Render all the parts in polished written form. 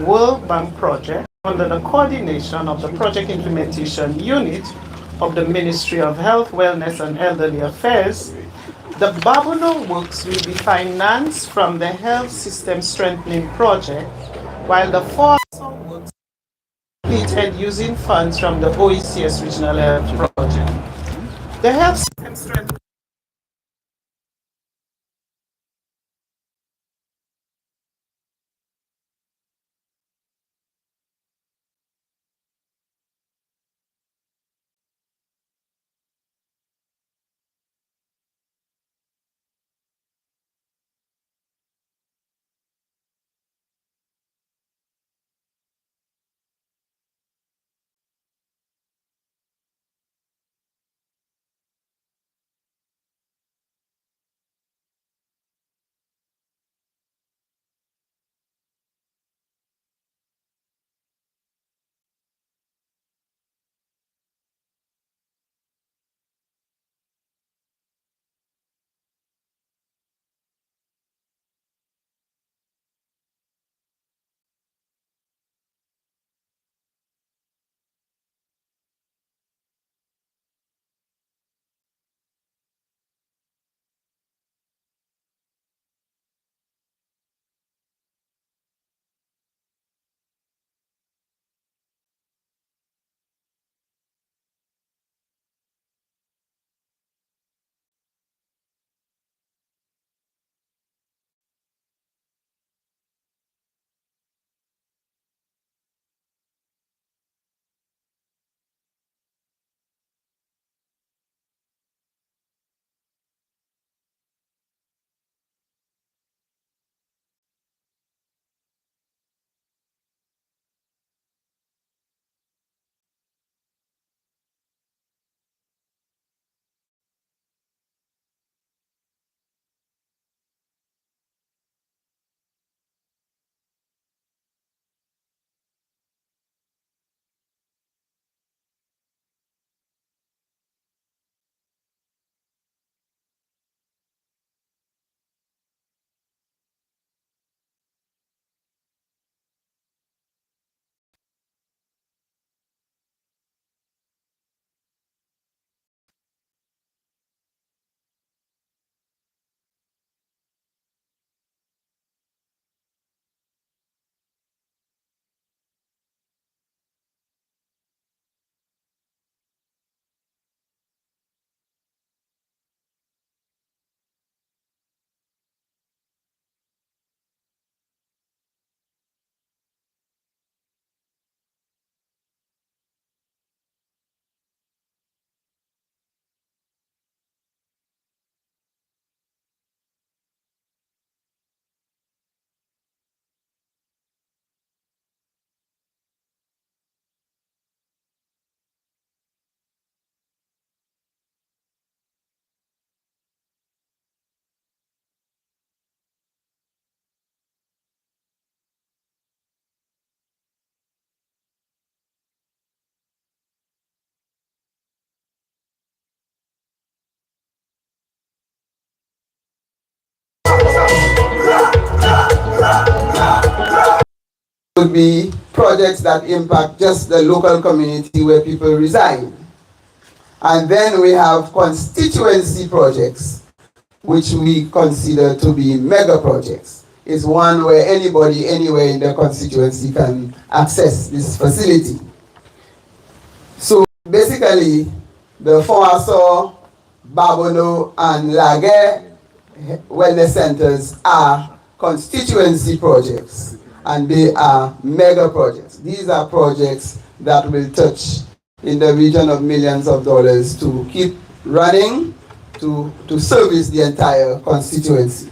World Bank project under the coordination of the Project Implementation Unit of the Ministry of Health, Wellness and Elderly Affairs. The Babonneau works will be financed from the Health System Strengthening Project, while the four works completed using funds from the OECS Regional Health Project. The Health System Strengthening would be projects that impact just the local community where people reside. And then we have constituency projects, which we consider to be mega projects. It's one where anybody, anywhere in the constituency can access this facility. So basically, the Assau, Babonneau, and Laguerre wellness centers are constituency projects, and they are mega projects. These are projects that will touch in the region of millions of dollars to keep running, to service the entire constituency.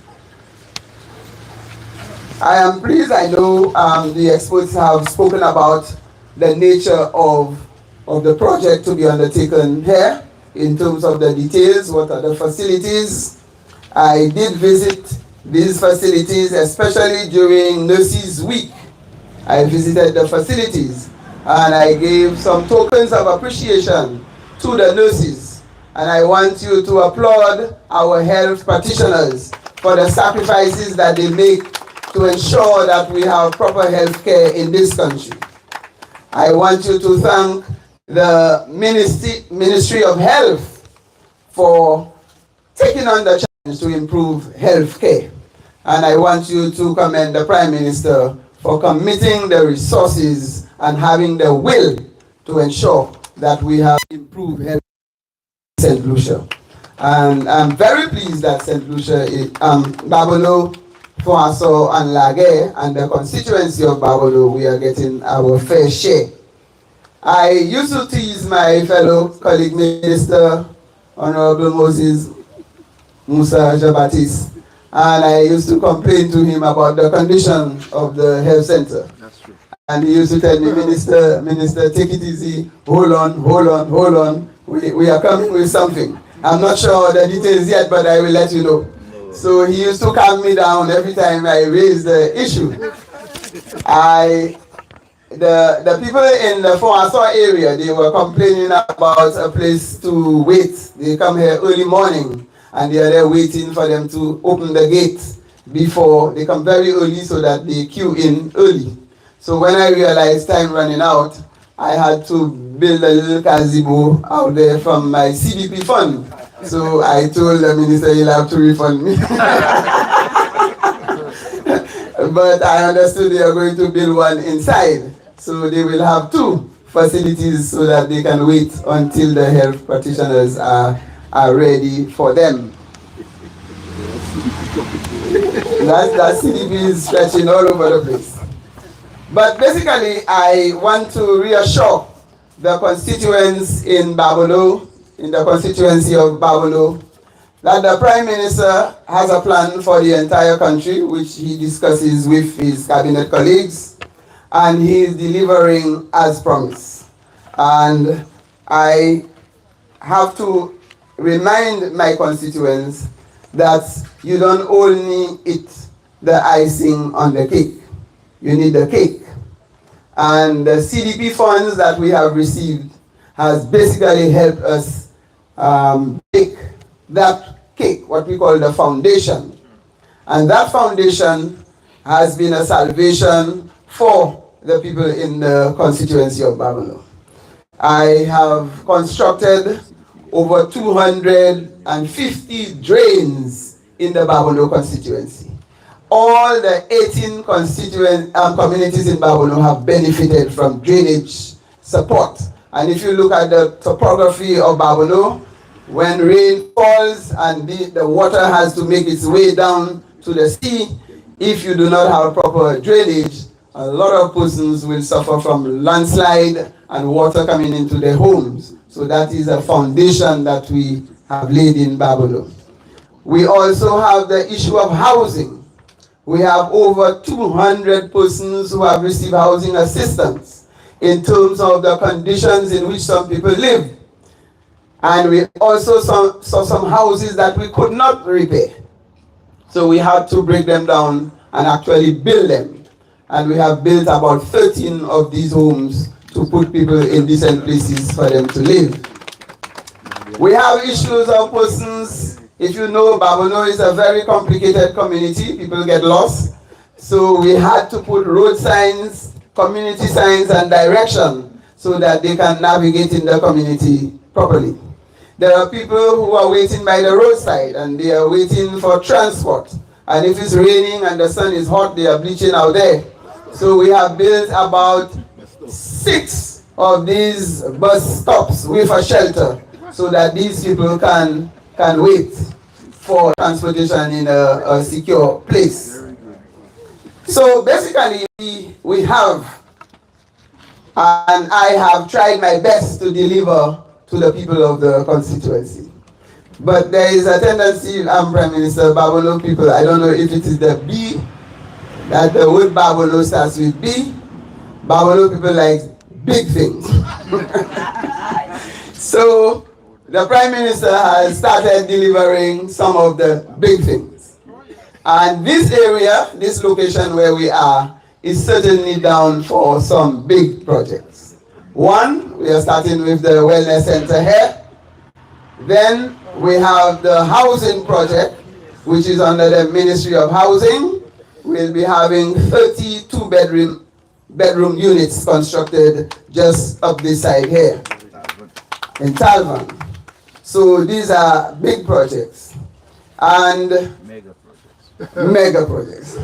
I am pleased, I know the experts have spoken about the nature of the project to be undertaken here in terms of the details, what are the facilities. I did visit these facilities, especially during Nurses Week. I visited the facilities and I gave some tokens of appreciation to the nurses. And I want you to applaud our health practitioners for the sacrifices that they make to ensure that we have proper health care in this country. I want you to thank the Ministry of Health for taking on the challenge to improve health care. And I want you to commend the Prime Minister for committing the resources and having the will to ensure that we have improved health in St. Lucia. And I'm very pleased that St. Lucia, Babonneau, Assau and Laguerre and the constituency of Babonneau, we are getting our fair share. I used to tease my fellow colleague minister, Honorable Moses Musa Jabatis, and I used to complain to him about the condition of the health center. That's true. And he used to tell me, Minister, take it easy, hold on. We are coming with something. I'm not sure the details yet, but I will let you know. So he used to calm me down every time I raised the issue. The people in the Assau area, they were complaining about a place to wait. They come here early morning and they are there waiting for them to open the gate before they come very early so that they queue in early. So when I realized time running out, I had to build a little gazebo out there from my CDP fund. So I told the minister he'll have to refund me. But I understood they are going to build one inside. So they will have two facilities so that they can wait until the health practitioners are ready for them. That CDP is stretching all over the place. But basically, I want to reassure the constituents in Babonneau, in the constituency of Babonneau, that the Prime Minister has a plan for the entire country, which he discusses with his cabinet colleagues, and he is delivering as promised. And I have to remind my constituents that you don't only eat the icing on the cake, you need the cake. And the CDP funds that we have received has basically helped us bake that cake, what we call the foundation. And that foundation has been a salvation for the people in the constituency of Babonneau. I have constructed over 250 drains in the Babonneau constituency. All the 18 communities in Babonneau have benefited from drainage support. And if you look at the topography of Babonneau, when rain falls and the water has to make its way down to the sea, if you do not have proper drainage, a lot of persons will suffer from landslide and water coming into their homes. So that is a foundation that we have laid in Babonneau. We also have the issue of housing. We have over 200 persons who have received housing assistance in terms of the conditions in which some people live. And we also saw some houses that we could not repair. So we had to break them down and actually build them. And we have built about 13 of these homes to put people in decent places for them to live. We have issues of persons. If you know, Babonneau is a very complicated community. People get lost. So we had to put road signs, community signs, and direction so that they can navigate in the community properly. There are people who are waiting by the roadside and they are waiting for transport. And if it's raining and the sun is hot, they are bleaching out there. So we have built about 6 of these bus stops with a shelter so that these people can wait for transportation in a secure place. So basically we have, and I have tried my best to deliver to the people of the constituency. But there is a tendency, Prime Minister, Babonneau people, I don't know if it is the B, that the word Babonneau starts with B. Babonneau people like big things. So the Prime Minister has started delivering some of the big things. And this area, this location where we are, is certainly down for some big projects. One, we are starting with the Wellness Center here. Then we have the housing project, which is under the Ministry of Housing. we'll be having 32 bedroom units constructed just up this side here in Talvan. So these are big projects and mega projects.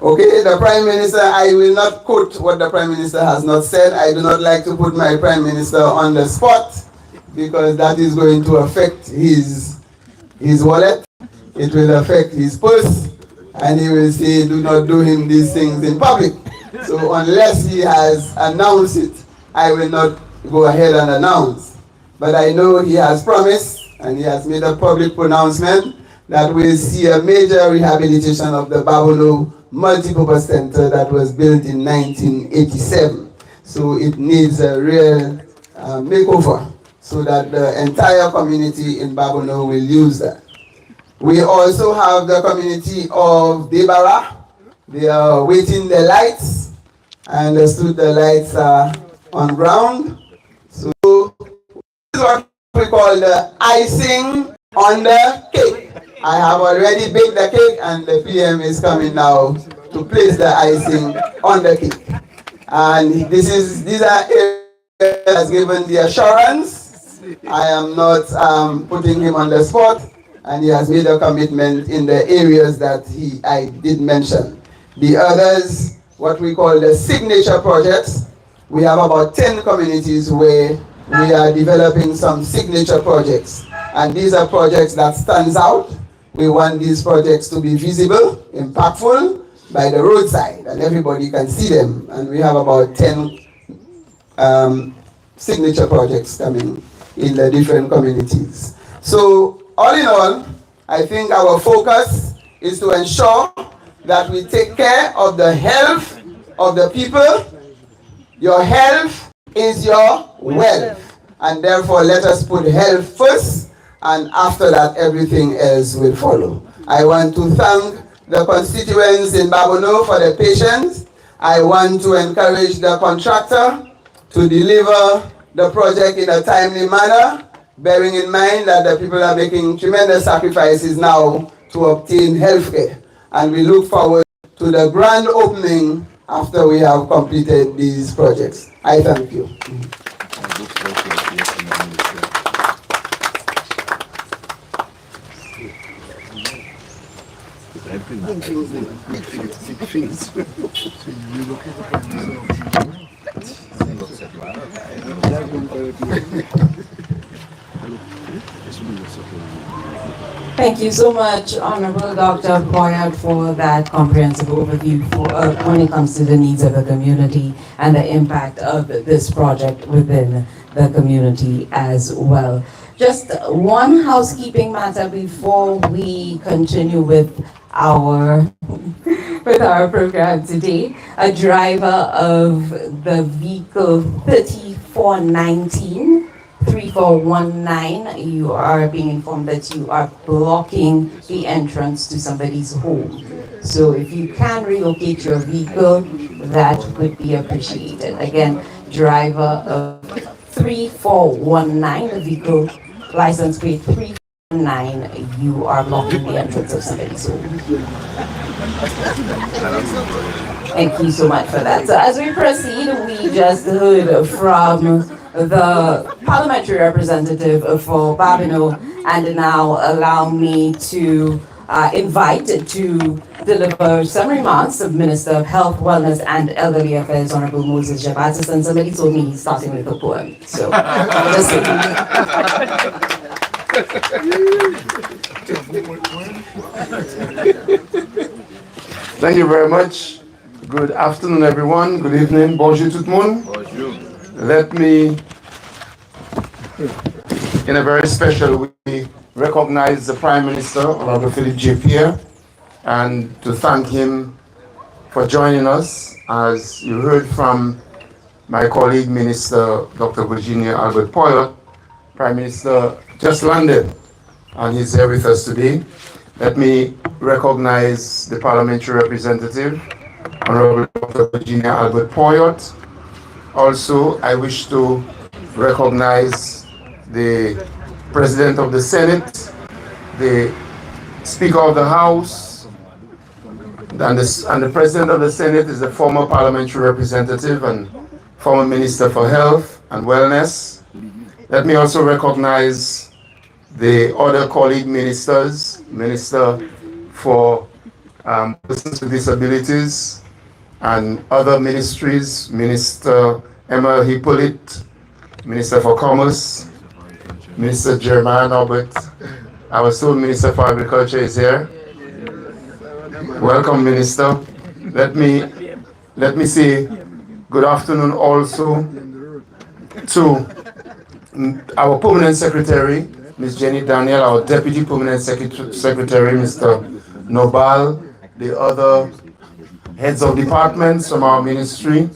Okay, the Prime Minister, I will not quote what the Prime Minister has not said. I do not like to put my Prime Minister on the spot because that is going to affect his wallet. It will affect his purse, and he will say, do not do him these things in public. So unless he has announced it, I will not go ahead and announce. But I know he has promised, and he has made a public pronouncement that we'll see a major rehabilitation of the Babonneau multipurpose center that was built in 1987. So it needs a real makeover so that the entire community in Babonneau will use that. We also have the community of Debara. They are waiting the lights. I understood the lights are on ground. So this is what we call the icing on the cake. I have already baked the cake and the PM is coming now to place the icing on the cake. And these are areas that has given the assurance. I am not putting him on the spot, and he has made a commitment in the areas that I did mention. The others, what we call the signature projects, we have about 10 communities where we are developing some signature projects. And these are projects that stands out. We want these projects to be visible, impactful, by the roadside, and everybody can see them. And we have about 10 signature projects coming in the different communities. So, all in all, I think our focus is to ensure that we take care of the health of the people. Your health is your wealth. And therefore, let us put health first, and after that, everything else will follow. I want to thank the constituents in Babonneau for their patience. I want to encourage the contractor to deliver the project in a timely manner, bearing in mind that the people are making tremendous sacrifices now to obtain health care. And we look forward to the grand opening after we have completed these projects. I thank you. Thank you so much, Honorable Dr. Boyard, for that comprehensive overview when it comes to the needs of the community and the impact of this project within the community as well. Just one housekeeping matter before we continue with our program today. A driver of the vehicle 3419, you are being informed that you are blocking the entrance to somebody's home. So if you can relocate your vehicle, that would be appreciated. Again, driver of 3419, the vehicle license plate 319, you are blocking the entrance of somebody's home. Thank you so much for that. So as we proceed, we just heard from the parliamentary representative for Babonneau, and now allow me to invite to deliver some remarks of Minister of Health, Wellness and Elderly Affairs, Honorable Moses Jabatis, and somebody told me he's starting with a poem. So, listen. Thank you very much. Good afternoon, everyone. Good evening. Bonjour tout le monde. Bonjour. Let me, in a very special way, recognize the Prime Minister, Honorable Philippe J. Pierre, and to thank him for joining us. As you heard from my colleague, Minister Dr. Virginia Albert Poyle, Prime Minister just landed, and he's here with us today. Let me recognize the parliamentary representative, Honorable Dr. Virginia Albert Poyot. Also, I wish to recognize the President of the Senate, the Speaker of the House, and the President of the Senate is the former parliamentary representative and former Minister for Health and Wellness. Let me also recognize the other colleague ministers, Minister for Persons with Disabilities and other ministries, Minister Emma Hippolyte, Minister for Commerce, Minister Jeremiah Norbert. I was told Minister for Agriculture is here. Welcome, Minister. Let me say good afternoon also to our Permanent Secretary, Ms. Jenny Daniel, our Deputy Permanent Secretary, Mr. Nobal, the other heads of departments from our ministry.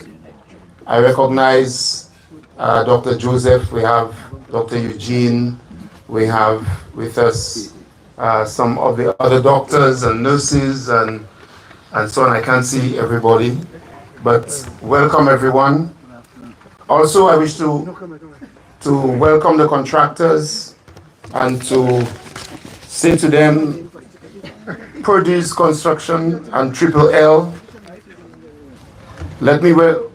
I recognize Dr. Joseph, we have Dr. Eugene, we have with us some of the other doctors and nurses and so on. I can't see everybody, but welcome everyone. Also, I wish to welcome the contractors and to say to them, Purdy's Construction and Triple L. Let me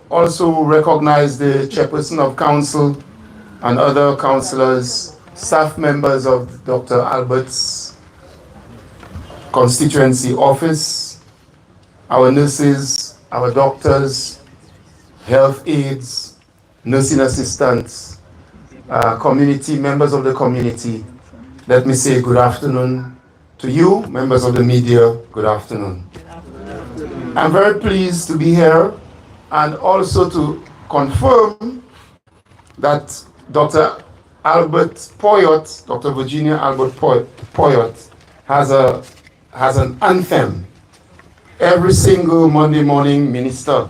also recognize the chairperson of council and other councillors, staff members of Dr. Albert's constituency office, our nurses, our doctors, health aides, nursing assistants, community, members of the community. Let me say good afternoon to you, members of the media, good afternoon. I'm very pleased to be here and also to confirm that Dr. Albert Poyot, Dr. Virginia Albert Poyot, has an anthem. Every single Monday morning, Minister,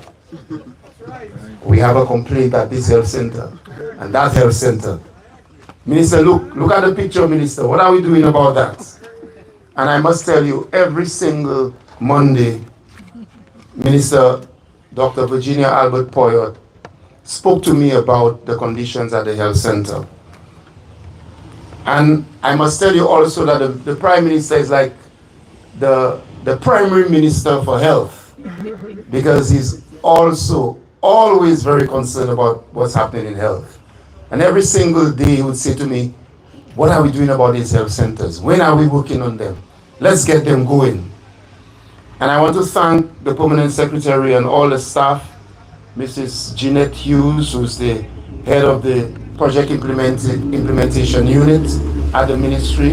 we have a complaint at this health center and that health center. Minister, look at the picture, Minister. What are we doing about that? And I must tell you, every single Monday, Minister Dr. Virginia Albert Poyot spoke to me about the conditions at the health center. And I must tell you also that the Prime Minister is like the primary minister for health, because he's also always very concerned about what's happening in health. And every single day he would say to me, what are we doing about these health centers? When are we working on them? Let's get them going. And I want to thank the Permanent Secretary and all the staff, Mrs. Jeanette Hughes, who's the head of the Project Implementation Unit at the Ministry.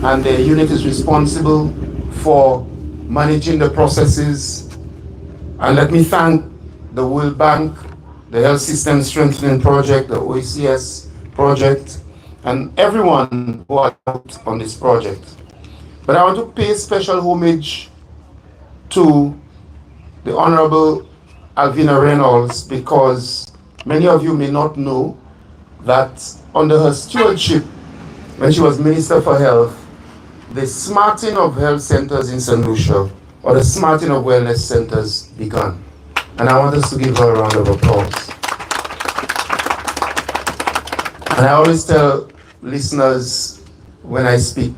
And the unit is responsible for managing the processes. And let me thank the World Bank, the Health System Strengthening Project, the OECS project, and everyone who are out on this project. But I want to pay special homage to the Honorable Alvina Reynolds, because many of you may not know that under her stewardship, when she was Minister for Health, the smarting of health centers in St. Lucia, or the smarting of wellness centers, began. And I want us to give her a round of applause. And I always tell listeners when I speak,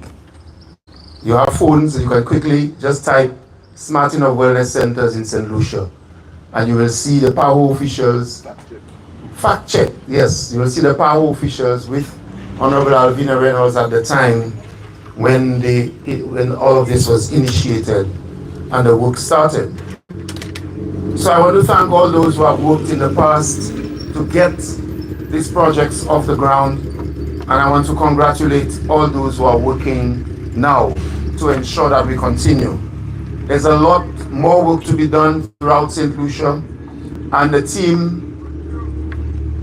you have phones, you can quickly just type smarting of wellness centers in St. Lucia, and you will see the PAHO officials, fact check, yes, you will see the PAHO officials with Honorable Alvina Reynolds at the time when all of this was initiated and the work started. So I want to thank all those who have worked in the past to get these projects off the ground, and I want to congratulate all those who are working now to ensure that we continue. There's a lot more work to be done throughout St. Lucia, and the team,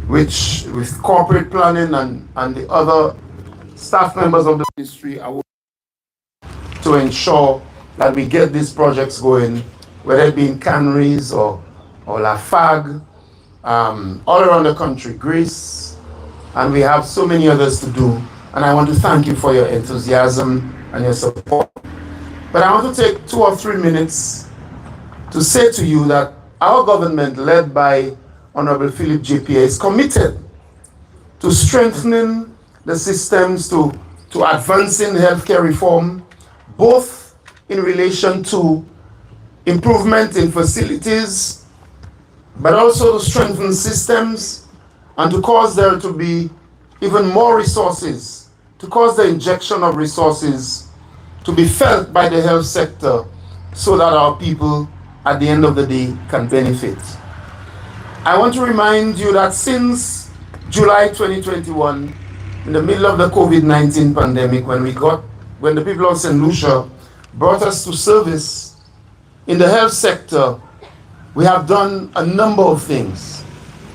which with corporate planning and the other staff members of the ministry, are working to ensure that we get these projects going, whether it be in canneries or La Fag, all around the country, Greece, and we have so many others to do. And I want to thank you for your enthusiasm and your support. But I want to take 2 or 3 minutes to say to you that our government, led by Honorable Philip JPA, is committed to strengthening the systems, to advancing healthcare reform, both in relation to improvement in facilities, but also to strengthen systems and to cause there to be even more resources, to cause the injection of resources to be felt by the health sector so that our people at the end of the day can benefit. I want to remind you that since July 2021, in the middle of the COVID-19 pandemic, when the people of St. Lucia brought us to service in the health sector, we have done a number of things.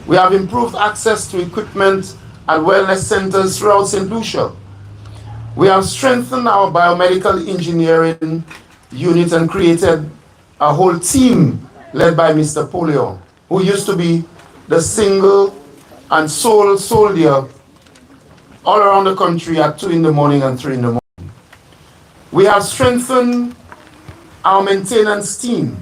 We have improved access to equipment at wellness centers throughout St. Lucia. We have strengthened our biomedical engineering unit and created a whole team led by Mr. Polio, who used to be the single and sole soldier all around the country at 2 in the morning and 3 in the morning. We have strengthened our maintenance team.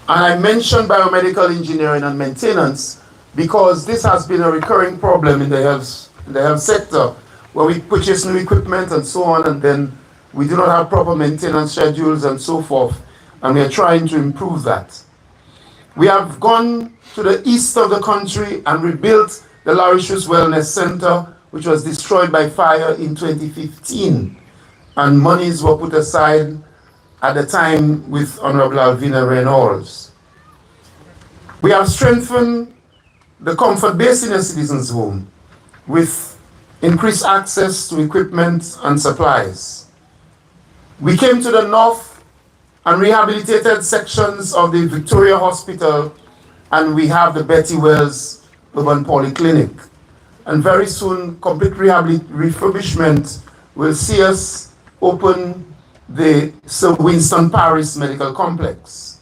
And I mentioned biomedical engineering and maintenance because this has been a recurring problem in the health sector, where we purchase new equipment and so on, and then we do not have proper maintenance schedules and so forth, and we are trying to improve that. We have gone to the east of the country and rebuilt the Lauritius Wellness Center, which was destroyed by fire in 2015, and monies were put aside at the time with Honorable Alvina Reynolds. We have strengthened the Comfort Bay Senior Citizens Home with increased access to equipment and supplies. We came to the north and rehabilitated sections of the Victoria Hospital, and we have the Betty Wells Urban Polyclinic. And very soon, complete refurbishment will see us open the Sir Winston Paris Medical Complex.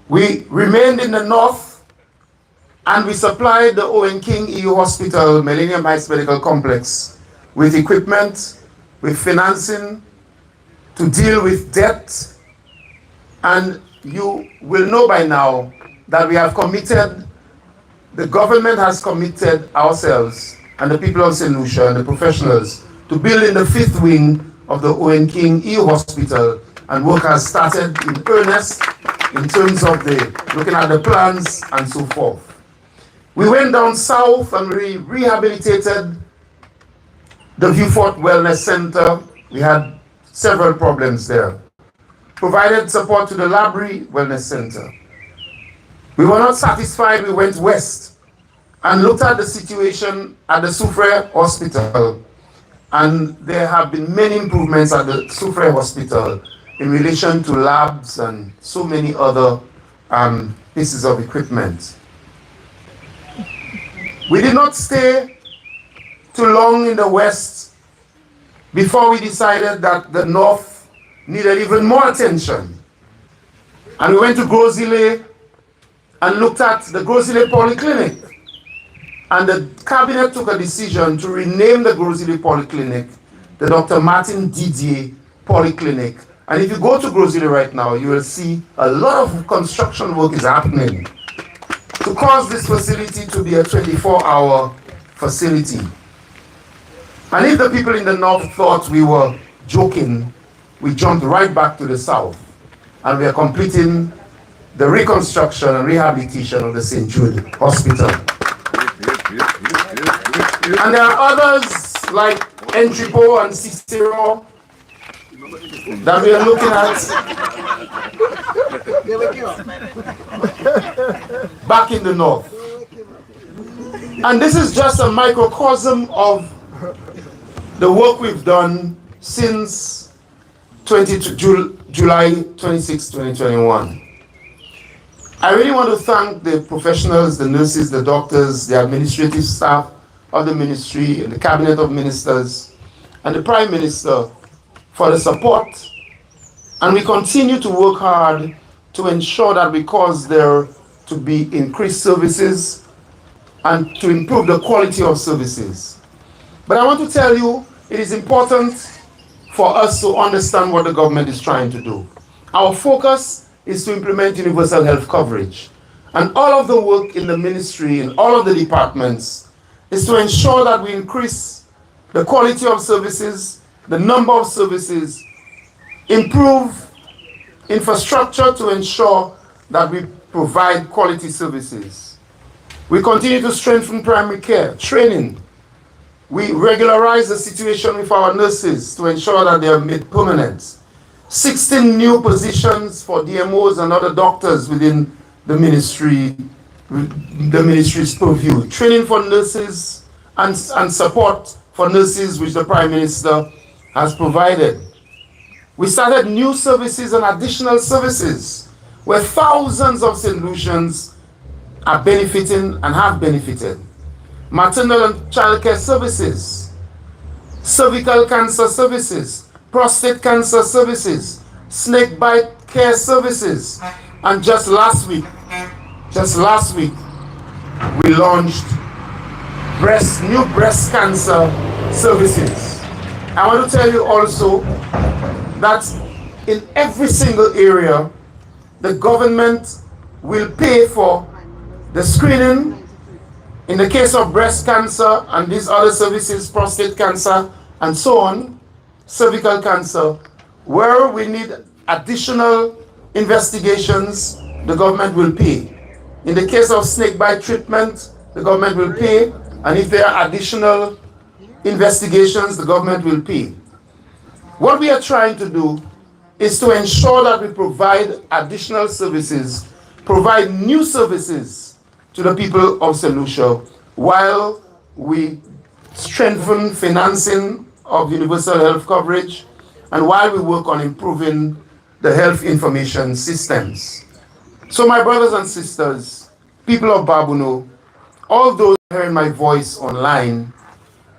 We remained in the north and we supplied the Owen King EU Hospital Millennium Heights Medical Complex with equipment, with financing to deal with debt. And you will know by now that we have committed, the government has committed ourselves and the people of St. Lucia and the professionals to build in the 5th wing of the Owen King EU Hospital, and work has started in earnest in terms of looking at the plans and so forth. We went down south and we rehabilitated the Viewfort Wellness Center. We had several problems there. Provided support to the Labrie Wellness Center. We were not satisfied, we went west and looked at the situation at the Soufrière Hospital. And there have been many improvements at the Soufrière Hospital in relation to labs and so many other pieces of equipment. We did not stay too long in the west before we decided that the north needed even more attention. And we went to Gros-Islet and looked at the Gros-Islet Polyclinic. And the cabinet took a decision to rename the Gros-Islet Polyclinic the Dr. Martin Didier Polyclinic. And if you go to Gros-Islet right now, you will see a lot of construction work is happening to cause this facility to be a 24-hour facility. And if the people in the north thought we were joking, we jumped right back to the south. And we are completing the reconstruction and rehabilitation of the St. Jude Hospital. And there are others like Entrepot and Cicero that we are looking at back in the north. And this is just a microcosm of the work we've done since July 26, 2021. I really want to thank the professionals, the nurses, the doctors, the administrative staff of the ministry, and the cabinet of ministers, and the Prime Minister for the support. And we continue to work hard to ensure that we cause there to be increased services and to improve the quality of services. But I want to tell you, it is important for us to understand what the government is trying to do. Our focus is to implement universal health coverage. And all of the work in the ministry, in all of the departments, is to ensure that we increase the quality of services, the number of services, improve infrastructure to ensure that we provide quality services. We continue to strengthen primary care, training. We regularize the situation with our nurses to ensure that they are made permanent. 16 new positions for DMOs and other doctors within the ministry's purview. Training for nurses and support for nurses, which the Prime Minister has provided. We started new services and additional services where thousands of St. Lucians are benefiting and have benefited. Maternal and childcare services, cervical cancer services, prostate cancer services, snake bite care services, and just last week, we launched new breast cancer services. I want to tell you also that in every single area, the government will pay for the screening in the case of breast cancer and these other services, prostate cancer and so on, cervical cancer. Where we need additional investigations, the government will pay. In the case of snake bite treatment, the government will pay, and if there are additional investigations, the government will pay. What we are trying to do is to ensure that we provide additional services, provide new services to the people of St. Lucia while we strengthen financing of universal health coverage and while we work on improving the health information systems. So my brothers and sisters, people of Babonneau, all those hearing my voice online,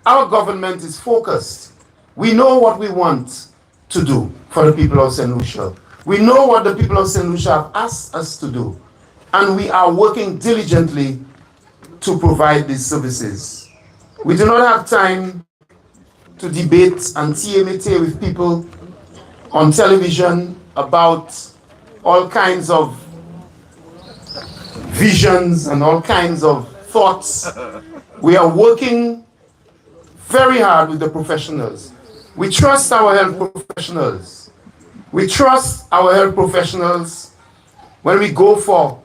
our government is focused. We know what we want to do for the people of St. Lucia. We know what the people of St. Lucia have asked us to do, and we are working diligently to provide these services. We do not have time to debate and TMT with people on television about all kinds of visions and all kinds of thoughts. We are working very hard with the professionals. We trust our health professionals. We trust our health professionals. When we go for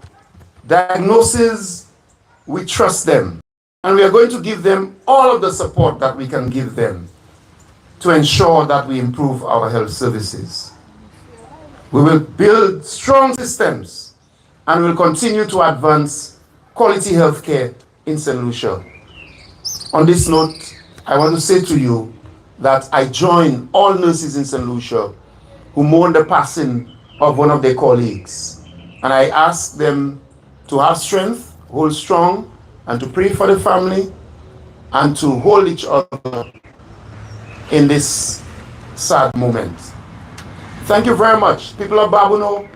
diagnosis, we trust them. And we are going to give them all of the support that we can give them to ensure that we improve our health services. We will build strong systems and will continue to advance quality health care in St. Lucia. On this note, I want to say to you that I join all nurses in St. Lucia who mourn the passing of one of their colleagues. And I ask them to have strength, hold strong, and to pray for the family and to hold each other in this sad moment. Thank you very much. People of Babonneau,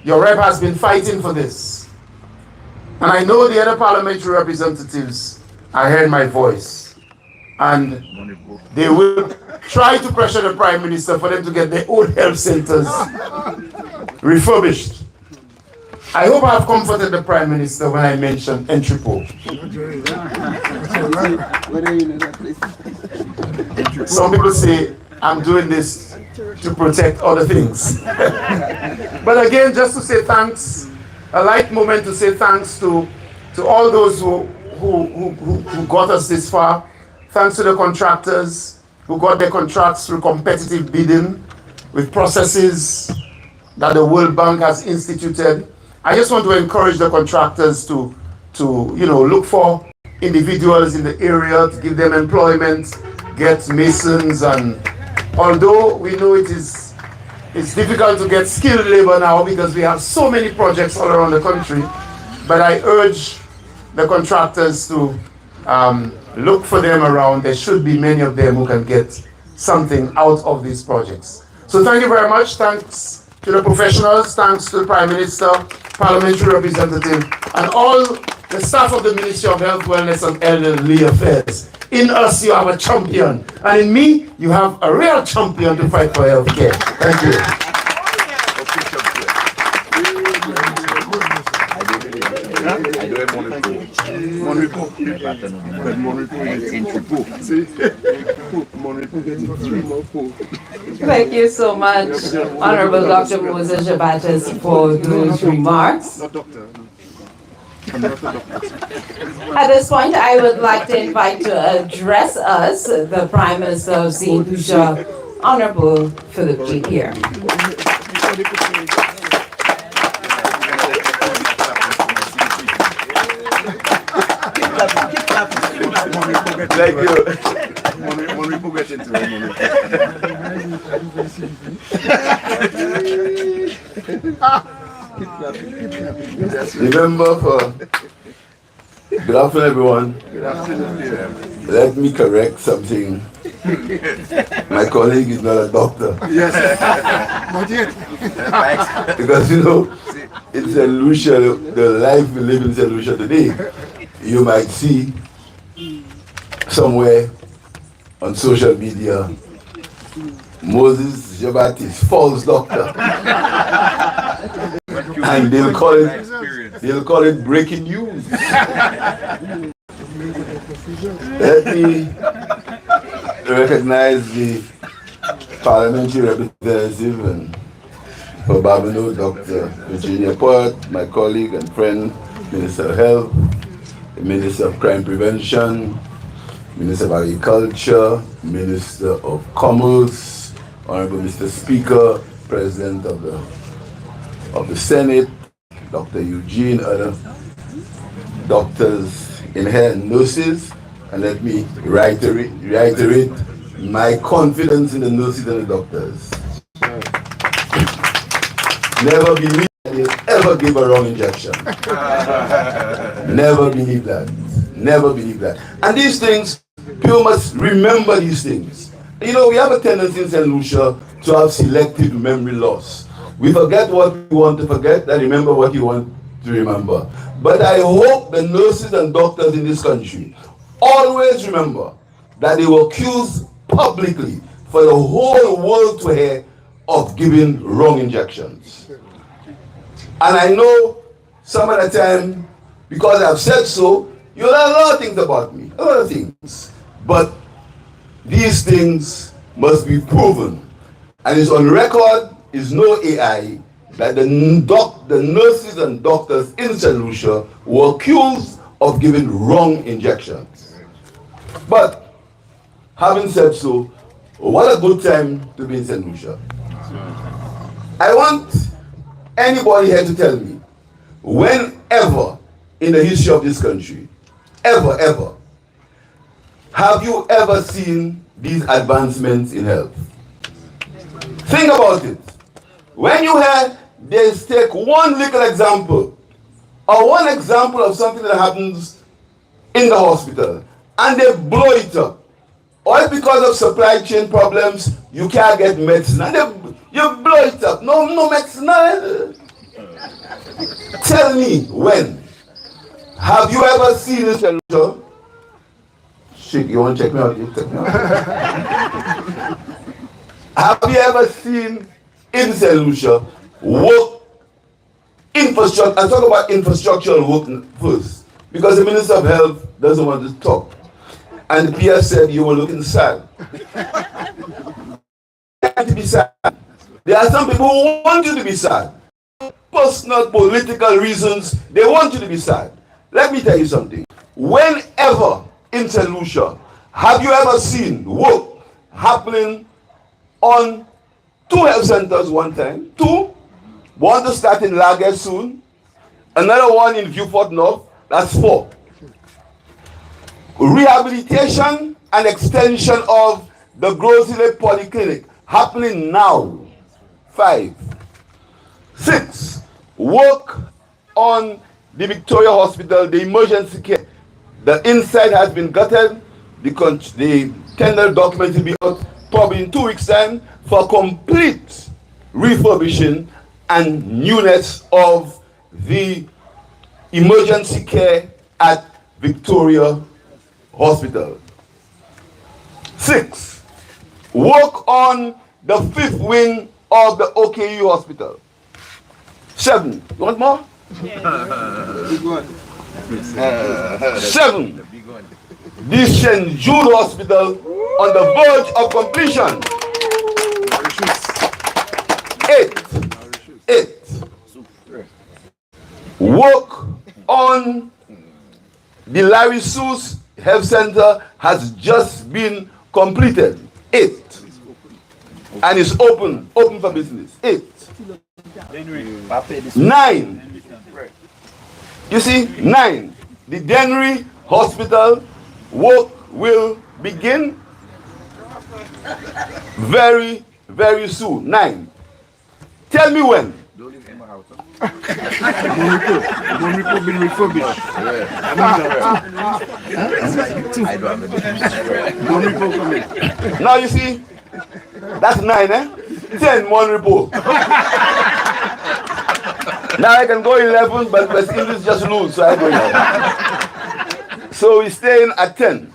your rep has been fighting for this. And I know the other parliamentary representatives are hearing my voice. And they will try to pressure the Prime Minister for them to get their own health centers refurbished. I hope I have comforted the Prime Minister when I mentioned Entrepot. Some people say I'm doing this to protect other things. But again, just to say thanks, a light moment to say thanks to all those who got us this far. Thanks to the contractors who got their contracts through competitive bidding with processes that the World Bank has instituted. I just want to encourage the contractors to look for individuals in the area, to give them employment, get masons, and although we know it's difficult to get skilled labor now because we have so many projects all around the country, but I urge the contractors to look for them around. There should be many of them who can get something out of these projects. So thank you very much. Thanks to the professionals, thanks to the Prime Minister, parliamentary representative, and all the staff of the Ministry of Health, Wellness and Elderly Affairs. In us, you have a champion, and in me, you have a real champion to fight for health care. Thank you. I do have one Thank you so much, Honorable Dr. Moses Jabatis, for those remarks. At this point, I would like to invite to address us the Prime Minister of St. Lucia, Honorable Philip G. Pierre. Thank you. Remember for good afternoon, everyone. Good afternoon. Let me correct something. My colleague is not a doctor. Yes. Not yet. Because you know, in St. Lucia, the life we live in St. Lucia today, you might see somewhere on social media Moses Jabatis, false doctor. And they'll call it breaking news. Let me recognize the parliamentary representative and for Babonneau, Dr. Virginia Poet, my colleague and friend, Minister of Health, the Minister of Crime Prevention, Minister of Agriculture, Minister of Commerce, Honorable Mr. Speaker, President of the Senate, Dr. Eugene, other doctors in here and nurses, and let me reiterate my confidence in the nurses and the doctors. Never believe that they'll ever give a wrong injection. Never believe that. Never believe that. And these things, people must remember these things. You know, we have a tendency in St. Lucia to have selective memory loss. We forget what we want to forget and remember what you want to remember. But I hope the nurses and doctors in this country always remember that they were accused publicly for the whole world to hear of giving wrong injections. And I know some of the time, because I've said so, you'll learn a lot of things about me, a lot of things. But these things must be proven. And it's on record, is no AI, that the nurses and doctors in St. Lucia were accused of giving wrong injections. But having said so, what a good time to be in St. Lucia. I want anybody here to tell me, whenever in the history of this country, ever, have you ever seen these advancements in health? Think about it. When you hear they take one little example, or one example of something that happens in the hospital, and they blow it up, or it's because of supply chain problems, you can't get medicine, and you blow it up. No medicine. Tell me when. Have you ever seen this solution? Shit, you want to check me out? You check me out. Have you ever seen in St. Lucia work infrastructure? I'll talk about infrastructural work first, because the Minister of Health doesn't want to talk. And the PS said you were looking sad. You can't be sad. There are some people who want you to be sad. Personal political reasons, they want you to be sad. Let me tell you something. Whenever in St. Lucia, have you ever seen work happening on 2 health centers one time? 2. One to start in Laguerre soon. Another one in Vieux-Fort North. That's 4. Rehabilitation and extension of the Grosile Polyclinic happening now. 5. 6. Work on the Victoria Hospital, the emergency care. The inside has been gutted. The tender document will be out probably in 2 weeks' time for complete refurbishing and newness of the emergency care at Victoria Hospital. 6. Work on the 5th wing of the OKU Hospital. 7. You want more? Yeah. 7. The St. Jude Hospital on the verge of completion. 8. Work on the Larry Seuss Health Center has just been completed. 8. And it's open for business. 8. 9. You see, 9. The Dennery Hospital work will begin very, very soon. 9. Tell me when. Been refurbished. Now you see, that's 9, 10 one report. Now I can go 11, but West Indies just lose, so I go 11. So we're staying at 10.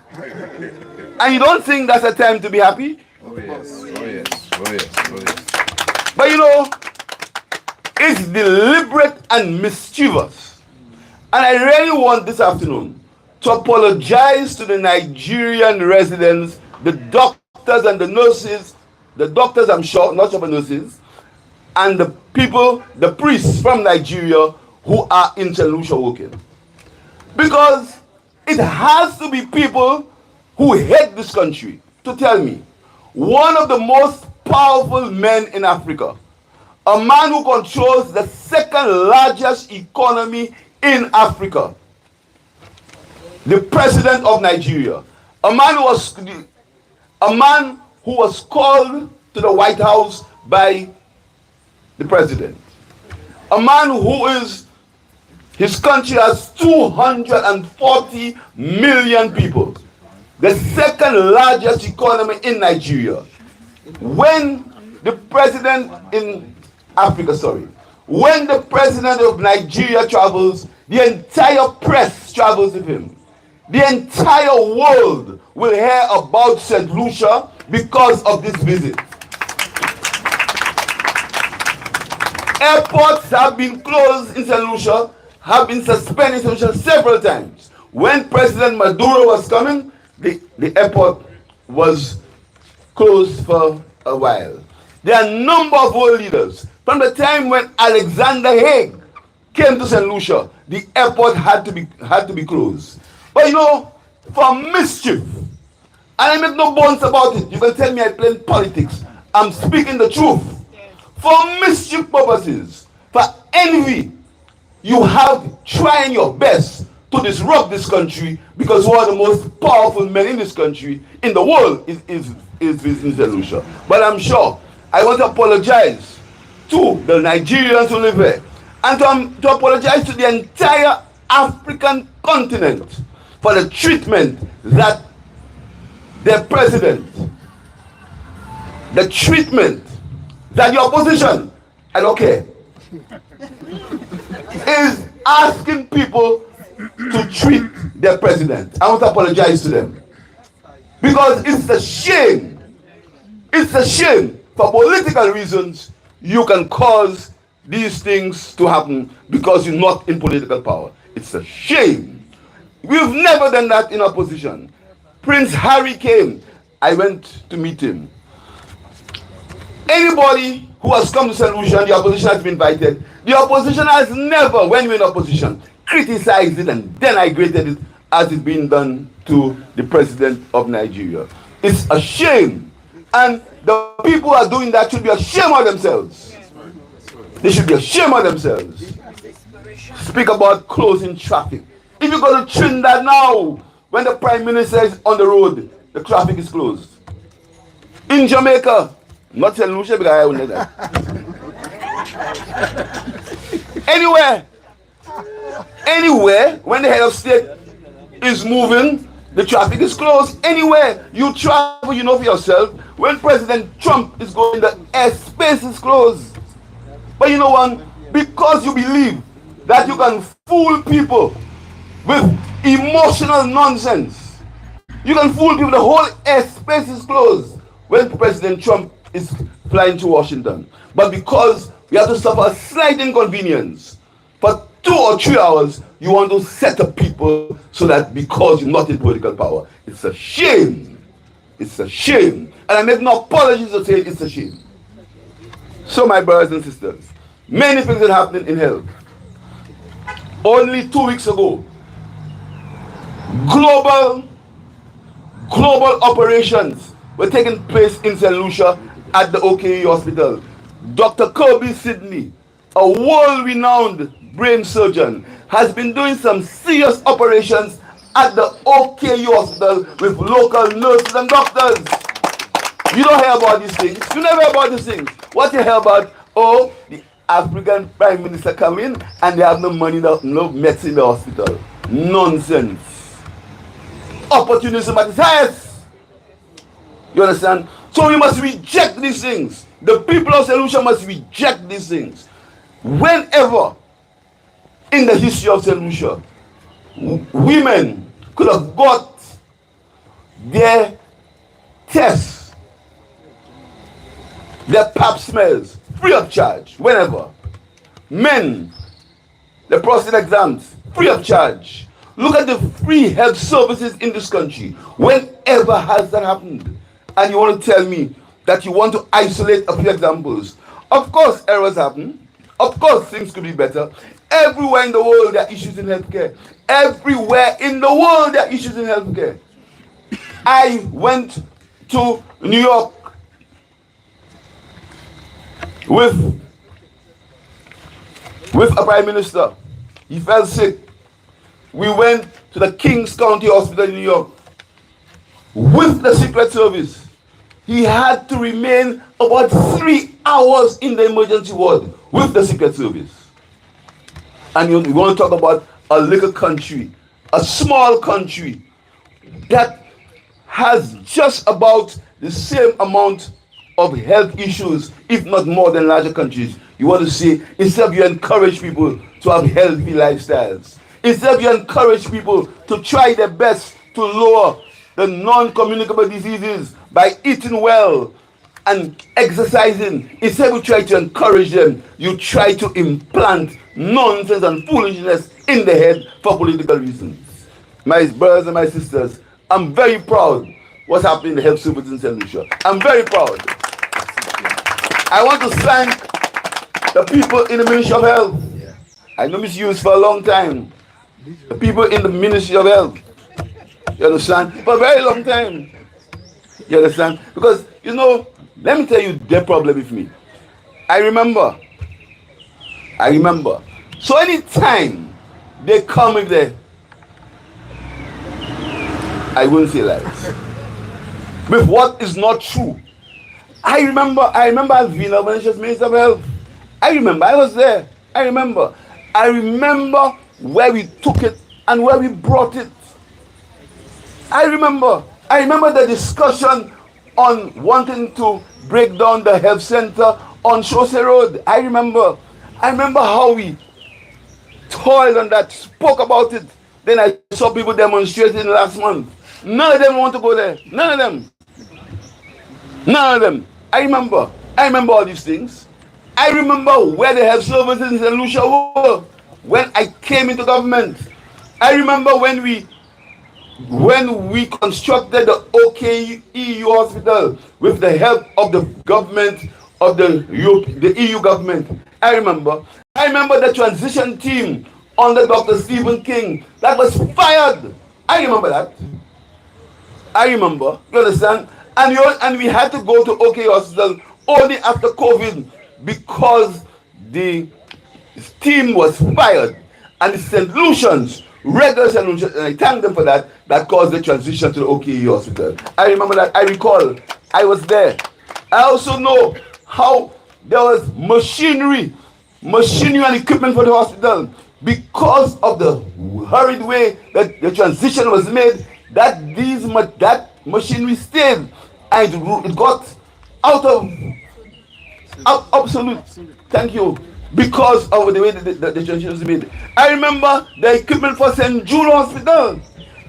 And you don't think that's a time to be happy? Oh yes. But you know, it's deliberate and mischievous. And I really want this afternoon to apologize to the Nigerian residents, the doctors and the nurses, the doctors I'm sure, not sure about nurses, and the people, the priests from Nigeria who are in St. Lucia working. Because it has to be people who hate this country to tell me one of the most powerful men in Africa, a man who controls the second largest economy in Africa, the president of Nigeria, a man who was called to the White House by the president, a man who is, his country has 240 million people, the second largest economy in Nigeria. When the president in Africa, when the president of Nigeria travels, the entire press travels with him. The entire world will hear about St. Lucia because of this visit. Airports have been closed in St. Lucia, have been suspended in St. Lucia several times. When President Maduro was coming, the airport was closed for a while. There are a number of world leaders. From the time when Alexander Haig came to St. Lucia, the airport had to be closed. But you know, for mischief, and I make no bones about it, you can tell me I play politics, I'm speaking the truth. For mischief purposes, for envy, you have trying your best to disrupt this country, because one of the most powerful men in this country, in the world, is visiting St. Lucia. But I'm sure I want to apologize to the Nigerians who live there, and to apologize to the entire African continent for the treatment that their president, the treatment that your opposition, I don't care, is asking people to treat their president. I want to apologize to them. Because it's a shame. It's a shame. For political reasons, you can cause these things to happen because you're not in political power. It's a shame. We've never done that in opposition. Prince Harry came. I went to meet him. Anybody who has come to St. Lucia and the opposition has been invited, the opposition has never, when we're in opposition, criticized it and denigrated it as it's been done to the president of Nigeria. It's a shame. And the people who are doing that should be ashamed of themselves. They should be ashamed of themselves. Speak about closing traffic. If you go to Trinidad now, when the Prime Minister is on the road, the traffic is closed. In Jamaica, not St. Lucia because I won't let that. Anywhere, when the head of state is moving, the traffic is closed. Anywhere you travel, you know for yourself, when President Trump is going, the airspace is closed. But you know what? Because you believe that you can fool people with emotional nonsense, you can fool people, the whole airspace is closed when President Trump is flying to Washington. But because we have to suffer a slight inconvenience for 2 or 3 hours, you want to set up people so that because you're not in political power. It's a shame. It's a shame. And I make no apologies to say it's a shame. So my brothers and sisters, many things are happening in health. Only 2 weeks ago, global operations were taking place in St. Lucia at the OKE hospital. Dr. Kirby Sidney, a world-renowned brain surgeon, has been doing some serious operations at the OKE hospital with local nurses and doctors. You don't hear about these things. You never hear about these things. What you hear about, oh, the African Prime Minister come in and they have no money, no medicine in the hospital. Nonsense. Opportunism at its highest. You understand? So we must reject these things. The people of St. Lucia must reject these things. Whenever in the history of St. Lucia, women could have got their tests, their pap smears, free of charge, whenever. Men, the prostate exams, free of charge. Look at the free health services in this country. Whenever has that happened? And you want to tell me that you want to isolate a few examples. Of course, errors happen. Of course, things could be better. Everywhere in the world, there are issues in healthcare. Everywhere in the world, there are issues in healthcare. I went to New York with a prime minister. He fell sick. We went to the King's County Hospital in New York with the Secret Service. He had to remain about 3 hours in the emergency ward with the Secret Service. And you want to talk about a little country, a small country that has just about the same amount of health issues, if not more than larger countries. You want to say, instead of you encourage people to have healthy lifestyles, instead of you encourage people to try their best to lower the non-communicable diseases by eating well and exercising, instead of try to encourage them, you try to implant nonsense and foolishness in the head for political reasons. My brothers and my sisters, I'm very proud what's happening in the health service in St. Lucia. I'm very proud. I want to thank the people in the Ministry of Health. I know it's used for a long time. The people in the Ministry of Health. You understand? For a very long time. You understand? Because, you know, let me tell you their problem with me. I remember. So anytime they come with the, I wouldn't say lies, with what is not true. I remember Alvina when she was Minister of Health. I remember, I was there. I remember where we took it and where we brought it. I remember the discussion on wanting to break down the health center on Chaussee Road. I remember how we toiled on that, spoke about it. Then I saw people demonstrating last month. None of them want to go there. None of them. I remember all these things. I remember where the health services in St. Lucia were when I came into government. I remember when we constructed the OKE hospital with the help of the government of the EU government. I remember the transition team under Dr. Stephen King that was fired. I remember that. You understand? And we had to go to OKE hospital only after COVID because the team was fired. And the St. Lucians, regular St. Lucians, and I thank them for that caused the transition to the OKE hospital. I remember that. I recall. I was there. I also know how there was machinery and equipment for the hospital. Because of the hurried way that the transition was made, that machinery stayed and it got out of absolute. Thank you. Because of the way that the transition was made. I remember the equipment for St. Jude Hospital.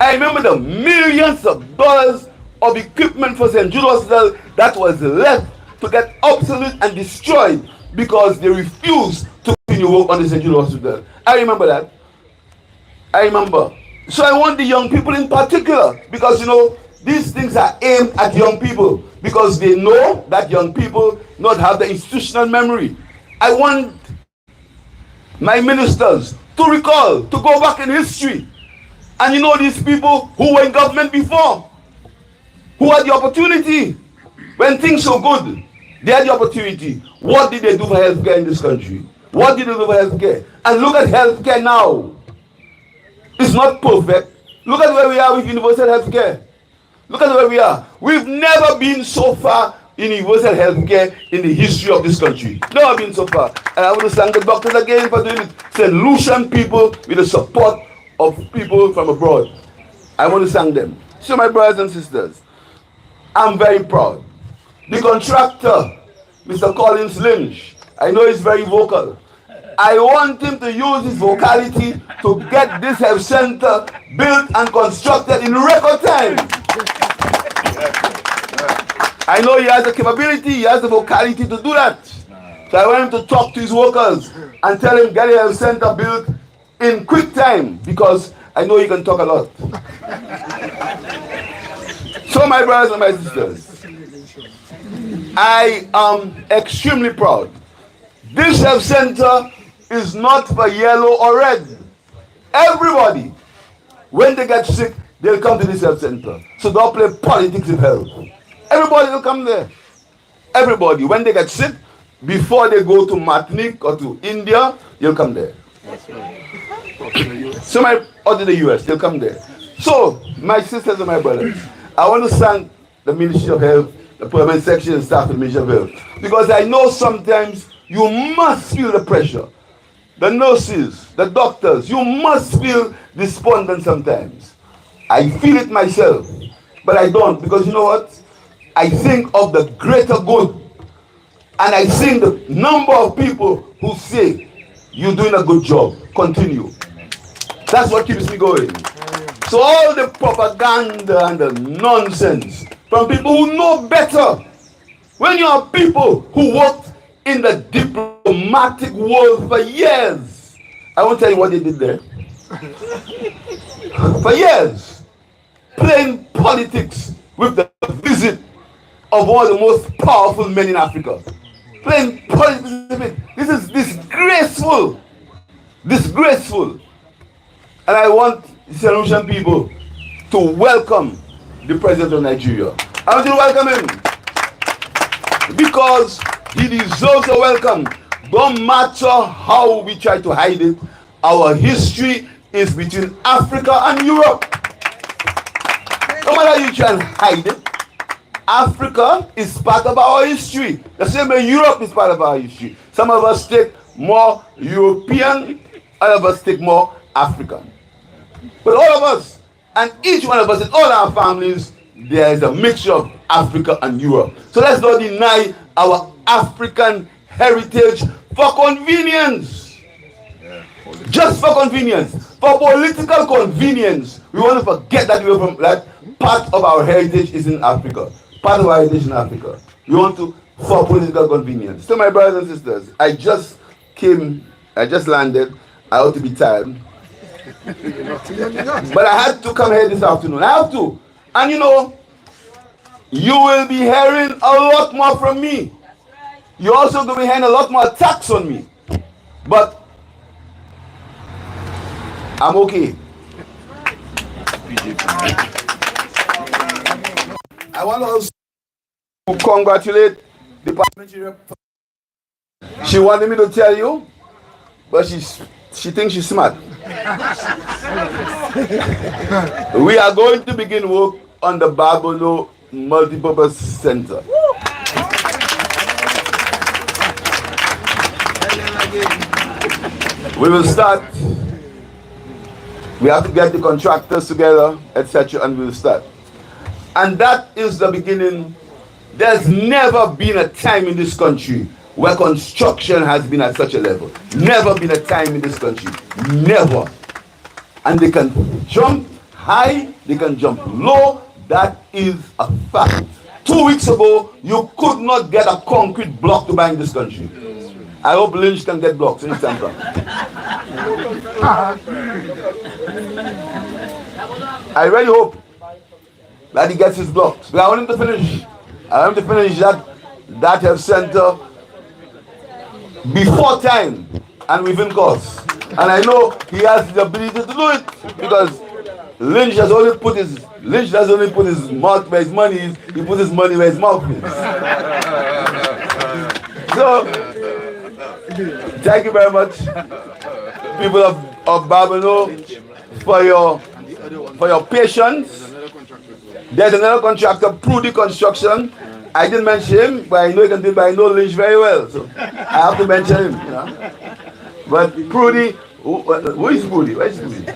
I remember the millions of dollars of equipment for St. Jude Hospital that was left to get obsolete and destroyed because they refused to continue work on the St. Jude Hospital. I remember that. I remember. So I want the young people in particular, because you know, these things are aimed at young people, because they know that young people not have the institutional memory. I want my ministers to recall, to go back in history. And you know, these people who were in government before, who had the opportunity, when things were good, they had the opportunity. What did they do for healthcare in this country? What did they do for healthcare? And look at healthcare now. It's not perfect. Look at where we are with universal healthcare. Look at where we are. We've never been so far in universal healthcare in the history of this country. Never been so far. And I want to thank the doctors again for doing it. St. Lucian people with the support of people from abroad. I want to thank them. So my brothers and sisters, I'm very proud. The contractor, Mr. Collins Lynch, I know he's very vocal. I want him to use his vocality to get this health center built and constructed in record time. I know he has the capability, he has the vocality to do that. So I want him to talk to his workers and tell him get a health center built in quick time, because I know he can talk a lot. So my brothers and my sisters, I am extremely proud. This health center is not for yellow or red. Everybody, when they get sick, they'll come to this health center. So don't play politics with health. Everybody will come there. Everybody, when they get sick, before they go to Martinique or to India, they'll come there. So or to the US, they'll come there. So, my sisters and my brothers, I want to thank the Ministry of Health, the permanent section and staff of the Ministry of Health, because I know sometimes you must feel the pressure. The nurses, the doctors, you must feel despondent sometimes. I feel it myself, but I don't, because you know what? I think of the greater good, and I think the number of people who say, you're doing a good job, continue. That's what keeps me going. So all the propaganda and the nonsense from people who know better, when you have people who worked in the diplomatic world for years, I won't tell you what they did there. For years, playing politics with the visit of one of the most powerful men in Africa. Playing politics with it. This is disgraceful. Disgraceful. And I want the St. Lucian people to welcome the President of Nigeria. I want you to welcome him, because he deserves a welcome. Don't matter how we try to hide it, our history is between Africa and Europe. No matter how you try and hide it, Africa is part of our history. The same way Europe is part of our history. Some of us take more European, other of us take more African. But all of us, and each one of us in all our families, there is a mixture of Africa and Europe. So let's not deny our African heritage for convenience. Just for convenience. For political convenience. We want to forget that we're from that part of our heritage is in Africa. Part of our heritage in Africa. We want to, for political convenience. So my brothers and sisters, I just landed. I ought to be tired. But I had to come here this afternoon. I have to. And you know, you will be hearing a lot more from me. You're also going to be hearing a lot more attacks on me. But I'm okay. I want to also congratulate the parliamentary. She wanted me to tell you, but she thinks she's smart. We are going to begin work on the Babonneau Multipurpose Center. We will start. We have to get the contractors together, etc., and we'll start. And that is the beginning. There's never been a time in this country where construction has been at such a level. Never been a time in this country. Never. And they can jump high, they can jump low. That is a fact. 2 weeks ago, you could not get a concrete block to buy in this country. I hope Lynch can get blocked anytime come. I really hope that he gets his blocks. But I want him to finish. I want him to finish that health center before time and within cost. And I know he has the ability to do it because Lynch doesn't only put his mouth where his money is, he puts his money where his mouth is. So, thank you very much, people of Babonneau, for your patience. There's another contractor, Prudy Construction. I didn't mention him, but I know he can do it, but I know Lynch very well, so I have to mention him. You know? But Prudy, who is Prudy? Where is Prudy?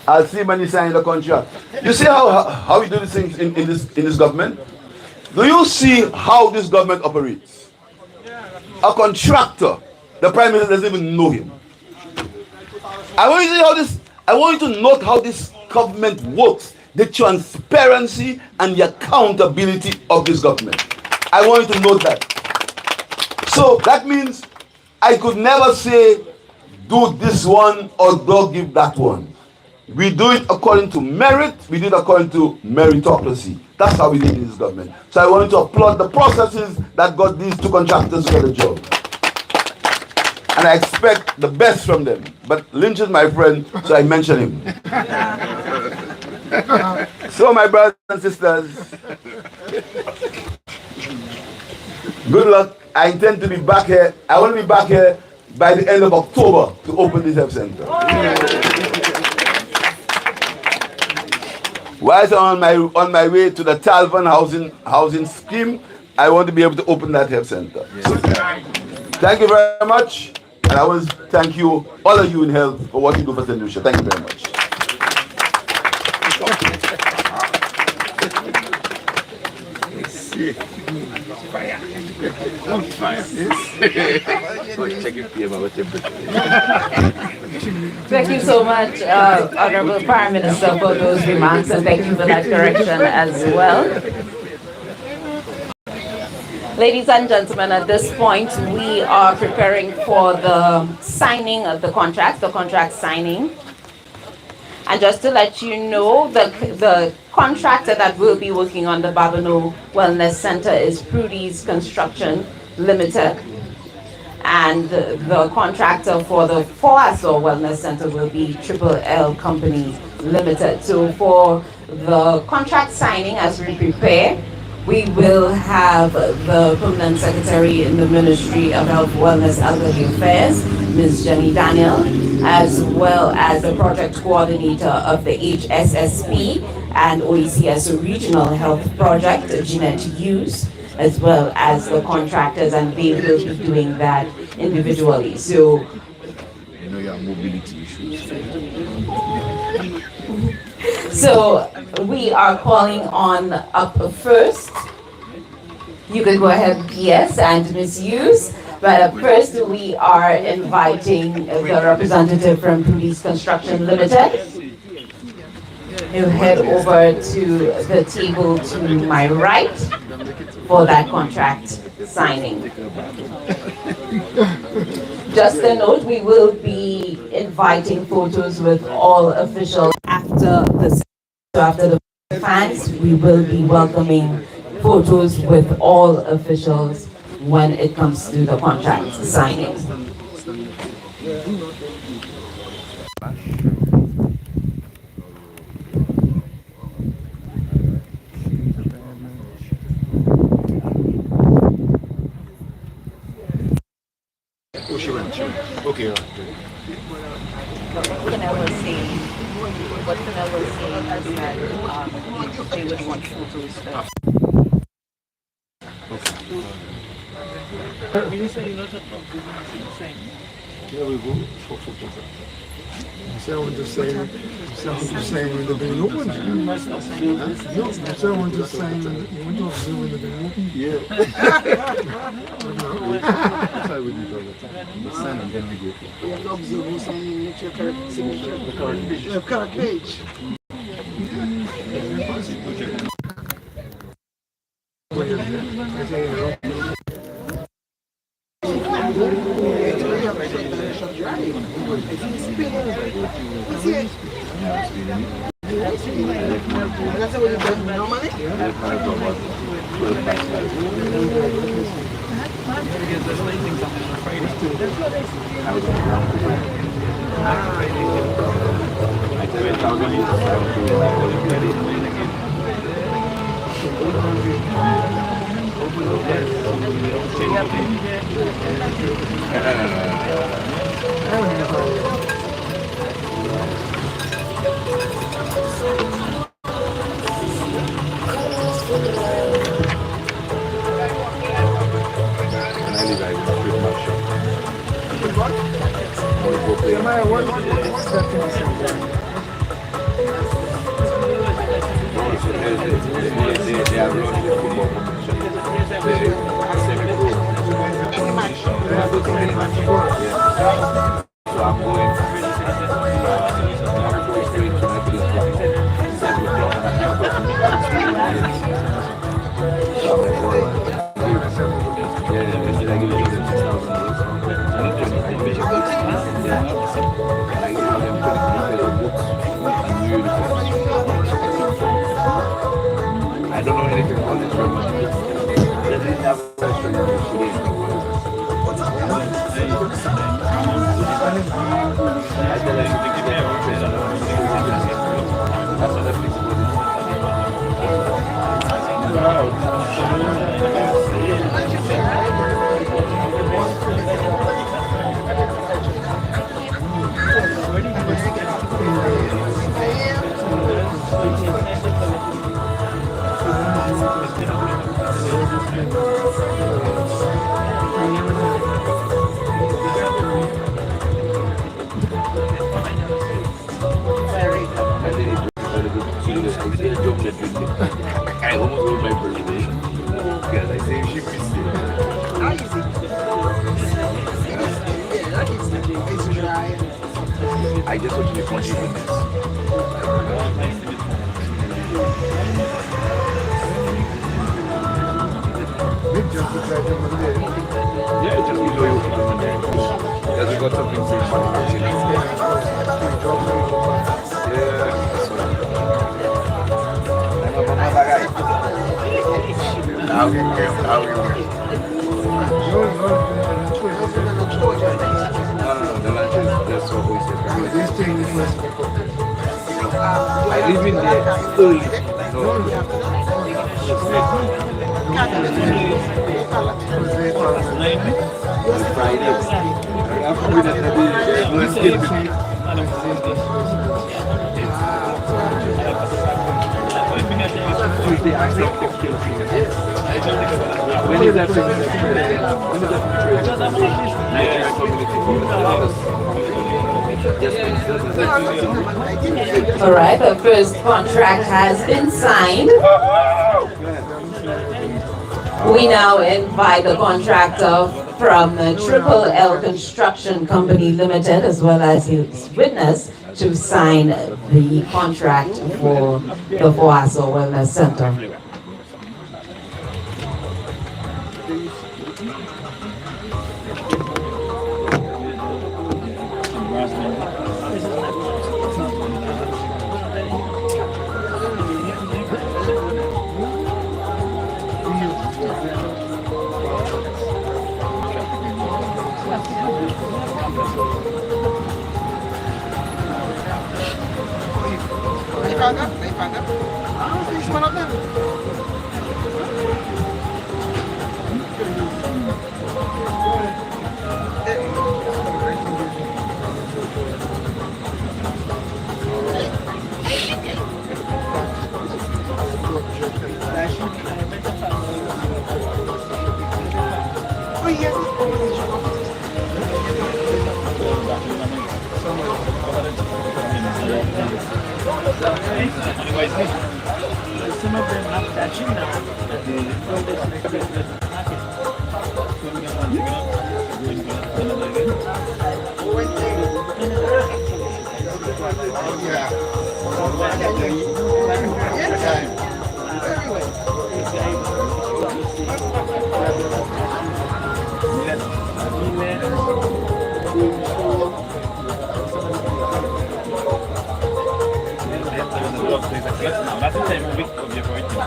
I'll see when he signs the contract. You see how we do these things in this government? Do you see how this government operates? A contractor, the Prime Minister doesn't even know him. I want you to note how this government works, the transparency and the accountability of this government. I want you to note that. So that means I could never say, do this one or don't give that one. We do it according to merit, we do it according to meritocracy. That's how we do it in this government. So I want to applaud the processes that got these two contractors to get the job. And I expect the best from them. But Lynch is my friend, so I mention him. So my brothers and sisters, good luck. I intend to be back here. I want to be back here by the end of October to open this health center. Whilst I'm on my way to the Talvan housing scheme, I want to be able to open that health center. So, thank you very much, and I want to thank you, all of you in health, for what you do for St. Lucia. Thank you very much. Thank you so much, Honorable Prime Minister, for those remarks, and thank you for that correction as well. Ladies and gentlemen, at this point, we are preparing for the signing of the contract signing. And just to let you know, the contractor that will be working on the Babonneau Wellness Center is Prudy's Construction Limited. And the contractor for the Assau Wellness Center will be Triple L Company Limited. So for the contract signing, as we prepare, we will have the Permanent Secretary in the Ministry of Health, Wellness, Elderly Affairs, Ms. Jenny Daniel, as well as the project coordinator of the HSSP and OECS Regional Health Project, Jeanette Hughes, as well as the contractors, and they will be doing that individually. So, You know your mobility issues. So we are calling on up first. You can go ahead, PS and Ms. Hughes. But up first, we are inviting the representative from Prudy's Construction Limited. You head over to the table to my right for that contract signing. Just a note, we will be inviting photos with all officials after the fans. We will be welcoming photos with all officials when it comes to the contract signing. Oh, she went. Okay, all right. Canal was saying, what Canal was saying is that they would want photos first. Here we go. Someone just saying when the bin open. No, someone just saying when the bin open. Yeah. That's how we do it all the time. We sign and then we go. We have to observe who's signing your correct signature. The correct page. I don't know anything about this I almost wrote my presentation because I say she missed it. I just want to be punchy with yeah, just be loyal to them and then because we got something to now we will. No, the lunch is just so wasted. I live in there early. Tuesday, I accept when is that All right, the first contract has been signed. We now invite the contractor from Triple L Construction Company Limited as well as his witness to sign the contract for the Assau Wellness Center. Some of them have touching now. love says that yes, now that's the time of it of your birthday.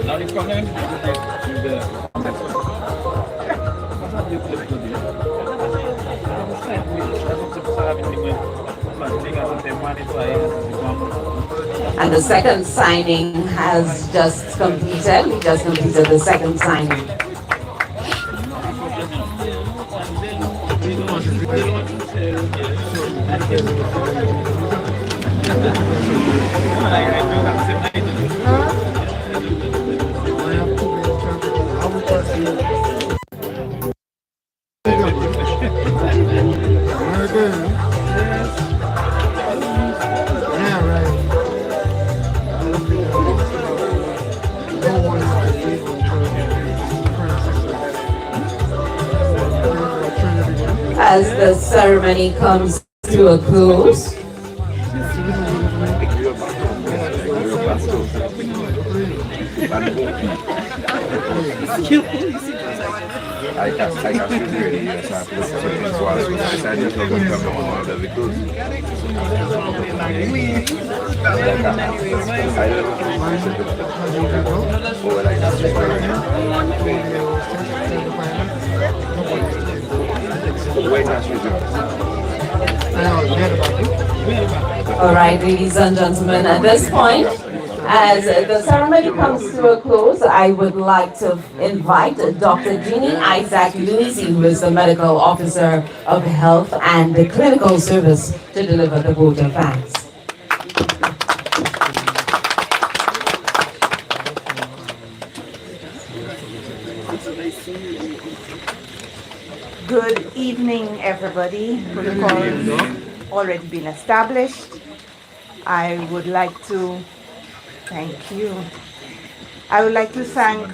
Now the problem is And the second signing has just completed. We just completed the second signing. As the ceremony comes to a close, I got really yes, I put something so I decided to come on one of the vehicles. all right, ladies and gentlemen, at this point, as the ceremony comes to a close, I would like to invite Dr. Jeannie Isaac Lucy, who is the Medical Officer of Health and the Clinical Service, to deliver the vote of thanks. Good evening, everybody. Protocol already been established. I would like to thank you. I would like to thank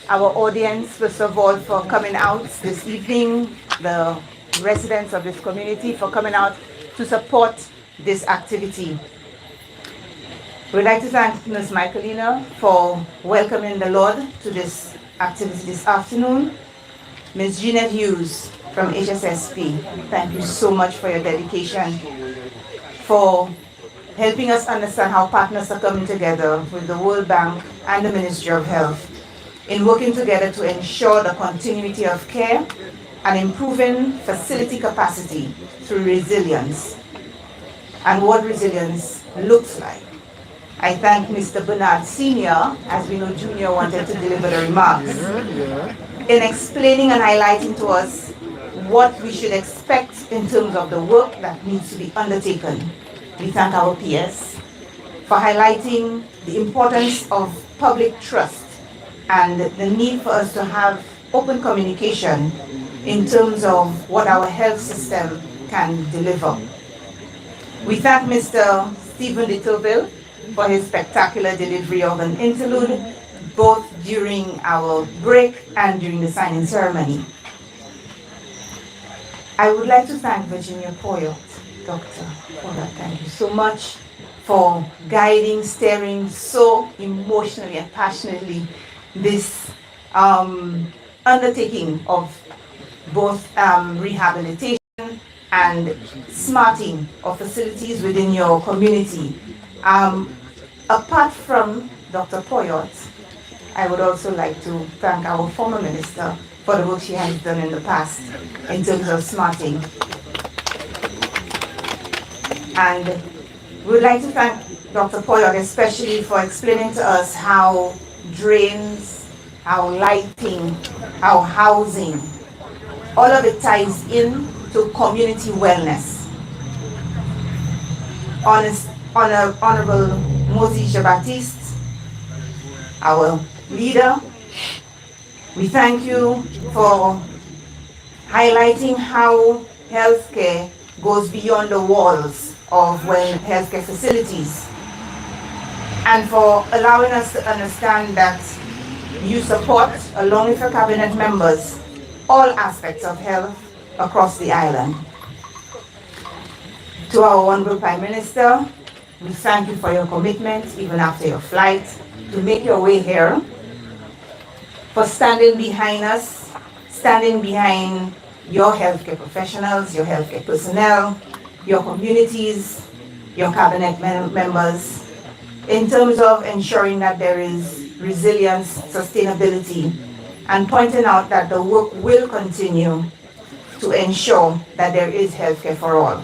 our audience, first of all, for coming out this evening, the residents of this community for coming out to support this activity. We'd like to thank Ms. Michaelina for welcoming the Lord to this activity this afternoon. Ms. Jeanette Hughes from HSSP, thank you so much for your dedication, for helping us understand how partners are coming together with the World Bank and the Ministry of Health in working together to ensure the continuity of care and improving facility capacity through resilience and what resilience looks like. I thank Mr. Bernard Sr., as we know Junior wanted to deliver the remarks, in explaining and highlighting to us what we should expect in terms of the work that needs to be undertaken. We thank our PS for highlighting the importance of public trust and the need for us to have open communication in terms of what our health system can deliver. We thank Mr. Stephen de Tourville for his spectacular delivery of an interlude, both during our break and during the signing ceremony. I would like to thank Virginia Poyot, Dr. Poyot, thank you so much for guiding, steering so emotionally and passionately this undertaking of both rehabilitation and smarting of facilities within your community. Apart from Dr. Poyot, I would also like to thank our former minister for the work she has done in the past in terms of smarting. And we would like to thank Dr. Poyot especially for explaining to us how drains, how lighting, how housing, all of it ties in to community wellness. Honorable Moses Jean-Baptiste, our leader, we thank you for highlighting how healthcare goes beyond the walls of healthcare facilities, and for allowing us to understand that you support, along with your cabinet members, all aspects of health across the island. To our Honorable Prime Minister, we thank you for your commitment, even after your flight, to make your way here, for standing behind us, standing behind your healthcare professionals, your healthcare personnel, your communities, your cabinet members, in terms of ensuring that there is resilience, sustainability, and pointing out that the work will continue to ensure that there is healthcare for all.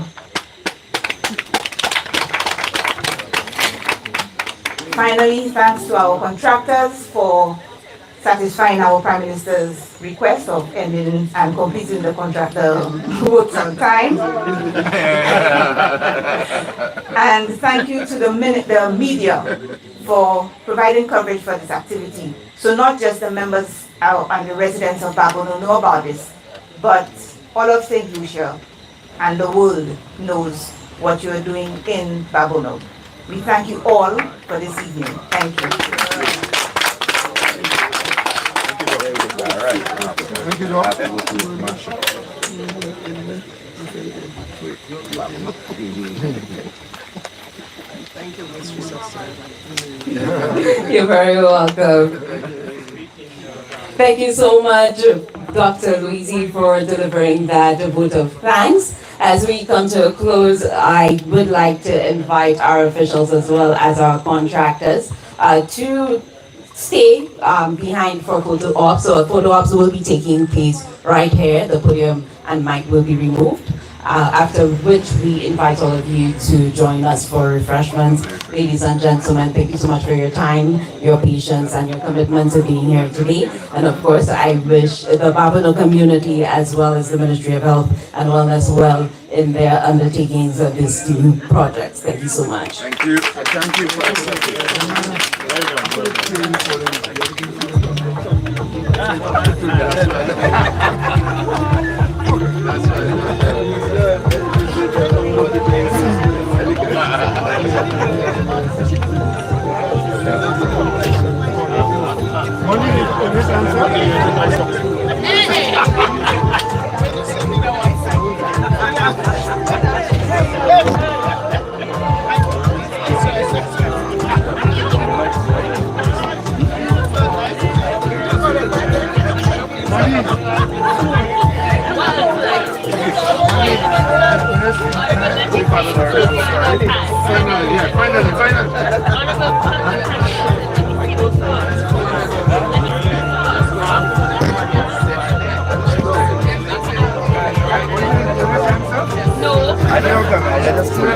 Finally, thanks to our contractors for satisfying our Prime Minister's request of ending and completing the contractor works on time. And thank you to the media for providing coverage for this activity. So not just the members and the residents of Babonneau know about this, but all of St. Lucia and the world knows what you are doing in Babonneau. We thank you all for this evening. Thank you. All right. Thank you, Doc. You're very welcome. Thank you so much, Dr. Luisi, for delivering that vote of thanks. As we come to a close, I would like to invite our officials as well as our contractors to stay behind for photo ops. So photo ops will be taking place right here. The podium and mic will be removed. After which we invite all of you to join us for refreshments. Ladies and gentlemen, thank you so much for your time, your patience, and your commitment to being here today. And of course, I wish the Babonneau community as well as the Ministry of Health and Wellness well in their undertakings of these two projects. Thank you so much. Thank you. Thank you for I don't know.